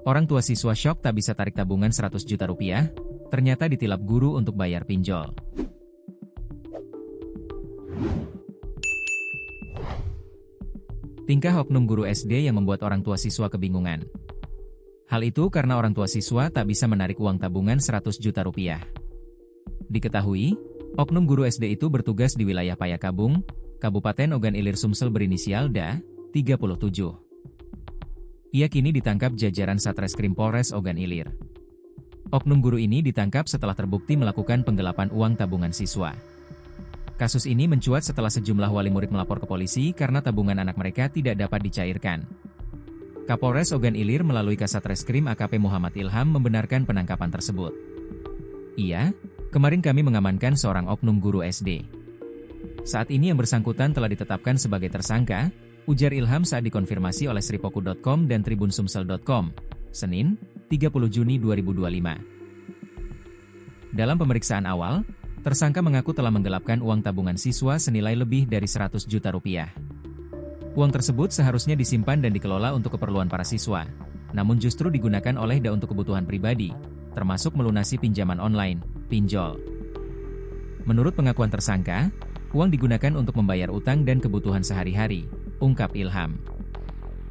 Orang tua siswa syok tak bisa tarik tabungan 100 juta rupiah, ternyata ditilap guru untuk bayar pinjol. Tingkah oknum guru SD yang membuat orang tua siswa kebingungan. Hal itu karena orang tua siswa tak bisa menarik uang tabungan 100 juta rupiah. Diketahui, oknum guru SD itu bertugas di wilayah Payakabung, Kabupaten Ogan Ilir Sumsel berinisial DA, 37. Ia kini ditangkap jajaran Satreskrim Polres Ogan Ilir. Oknum guru ini ditangkap setelah terbukti melakukan penggelapan uang tabungan siswa. Kasus ini mencuat setelah sejumlah wali murid melapor ke polisi karena tabungan anak mereka tidak dapat dicairkan. Kapolres Ogan Ilir melalui Kasatreskrim AKP Muhammad Ilham membenarkan penangkapan tersebut. Iya, kemarin kami mengamankan seorang oknum guru SD. Saat ini yang bersangkutan telah ditetapkan sebagai tersangka, ujar Ilham saat dikonfirmasi oleh sripoku.com dan tribunsumsel.com, Senin, 30 Juni 2025. Dalam pemeriksaan awal, tersangka mengaku telah menggelapkan uang tabungan siswa senilai lebih dari 100 juta rupiah. Uang tersebut seharusnya disimpan dan dikelola untuk keperluan para siswa, namun justru digunakan oleh DA untuk kebutuhan pribadi, termasuk melunasi pinjaman online, pinjol. Menurut pengakuan tersangka, uang digunakan untuk membayar utang dan kebutuhan sehari-hari, ungkap Ilham.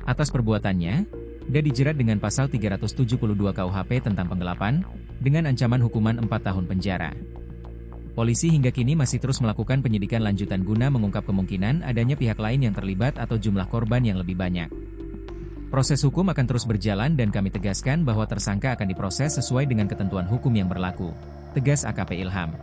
Atas perbuatannya, DA dijerat dengan pasal 372 KUHP tentang penggelapan, dengan ancaman hukuman 4 tahun penjara. Polisi hingga kini masih terus melakukan penyidikan lanjutan guna mengungkap kemungkinan adanya pihak lain yang terlibat atau jumlah korban yang lebih banyak. Proses hukum akan terus berjalan dan kami tegaskan bahwa tersangka akan diproses sesuai dengan ketentuan hukum yang berlaku, tegas AKP Ilham.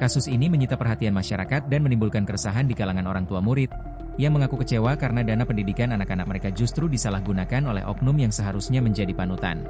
Kasus ini menyita perhatian masyarakat dan menimbulkan keresahan di kalangan orang tua murid, yang mengaku kecewa karena dana pendidikan anak-anak mereka justru disalahgunakan oleh oknum yang seharusnya menjadi panutan.